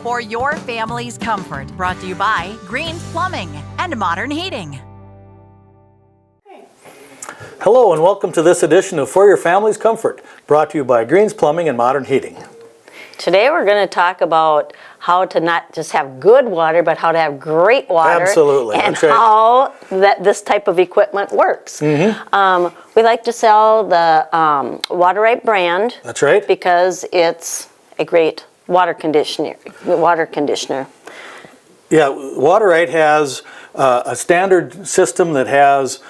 for your family's comfort. Brought to you by Green's Plumbing and Modern Heating. Hello and welcome to this edition of For Your Family's Comfort, brought to you by Green's Plumbing and Modern Heating. Today we're going to talk about how to not just have good water, but how to have great water. Absolutely. And That's right. how this type of equipment works. Mm-hmm. We like to sell the Water-Right brand. That's right. Because it's a great water conditioner. Yeah, Water-Right has a standard system that has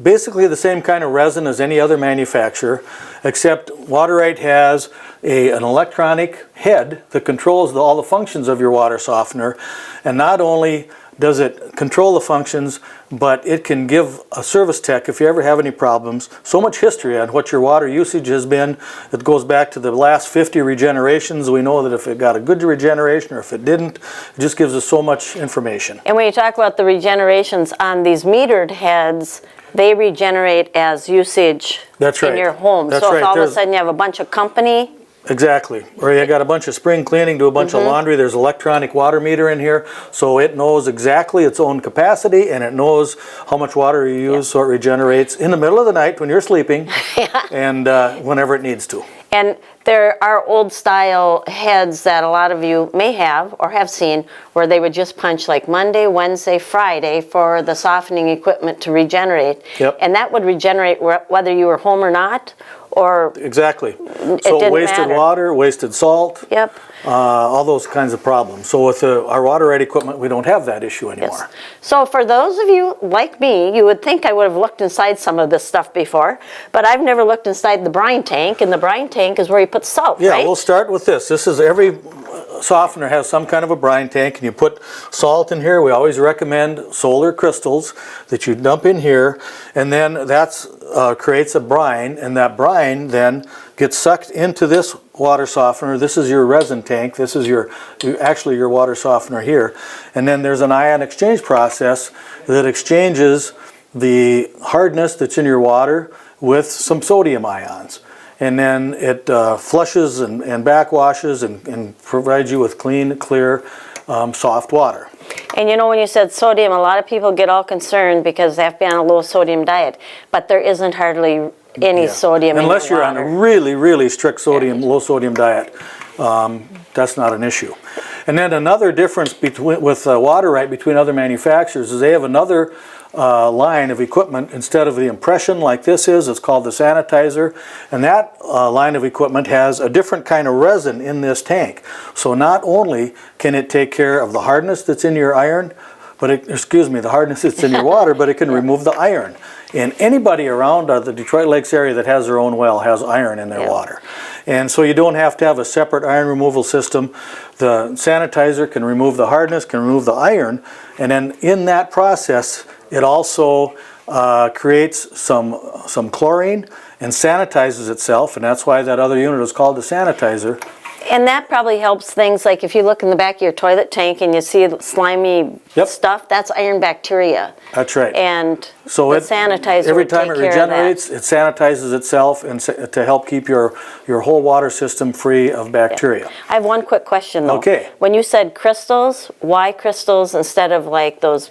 basically the same kind of resin as any other manufacturer, except Water-Right has an electronic head that controls all the functions of your water softener. And not only does it control the functions, but it can give a service tech, if you ever have any problems, so much history on what your water usage has been. It goes back to the last 50 regenerations. We know that if it got a good regeneration or if it didn't, it just gives us so much information. And when you talk about the regenerations on these metered heads, they regenerate as usage in your home. That's so if right. all of a sudden you have a bunch of company. Exactly. Or you got a bunch of spring cleaning, do a bunch of laundry, there's electronic water meter in here, so it knows exactly its own capacity and it knows how much water you use, so it regenerates in the middle of the night when you're sleeping and whenever it needs to. And there are old style heads that a lot of you may have or have seen where they would just punch like Monday, Wednesday, Friday for the softening equipment to regenerate. Yep. And that would regenerate whether you were home or not. Or exactly. So wasted water, wasted salt, all those kinds of problems. So with our Water-Right equipment, we don't have that issue anymore. Yes. So for those of you like me, you would think I would have looked inside some of this stuff before, but I've never looked inside the brine tank, and the brine tank is where you put salt, yeah, right? We'll start with this. This is every softener has some kind of a brine tank, and you put salt in here. We always recommend solar crystals that you dump in here, and then that's creates a brine, and that brine then gets sucked into this water softener. This is your resin tank. This is actually your water softener here. And then there's an ion exchange process that exchanges the hardness that's in your water with some sodium ions. And then it flushes and backwashes and provides you with clean, clear, soft water. And you know, when you said sodium, a lot of people get all concerned because they have to be on a low sodium diet, but there isn't hardly any sodium in unless you're on a really, really strict sodium, low sodium diet. That's not an issue. And then another difference with Water-Right between other manufacturers is they have another line of equipment. Instead of the impression like this is, it's called the Sanitizer, and that line of equipment has a different kind of resin in this tank. So not only can it take care of the hardness that's in your iron, but the hardness that's in your water, but it can remove the iron. And anybody around the Detroit Lakes area that has their own well has iron in their water. And so you don't have to have a separate iron removal system. The Sanitizer can remove the hardness, can remove the iron, and then in that process it also creates some chlorine and sanitizes itself, and that's why that other unit is called the Sanitizer. And that probably helps things like if you look in the back of your toilet tank and you see slimy stuff, that's iron bacteria. That's right. And so the sanitizer every time it regenerates, it sanitizes itself and to help keep your whole water system free of bacteria. Yeah. I have one quick question though. Okay. When you said crystals, why crystals instead of like those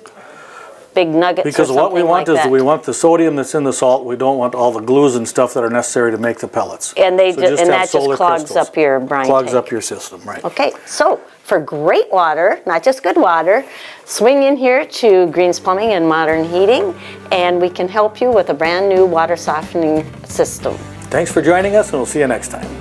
big nuggets because or what we want like is we want the sodium that's in the salt. We don't want all the glues and stuff that are necessary to make the pellets. And that just solar clogs crystals. up your brine Clogs tank. up your system, right. Okay, so for great water, not just good water, swing in here to Green's Plumbing and Modern Heating, and we can help you with a brand new water softening system. Thanks for joining us, and we'll see you next time.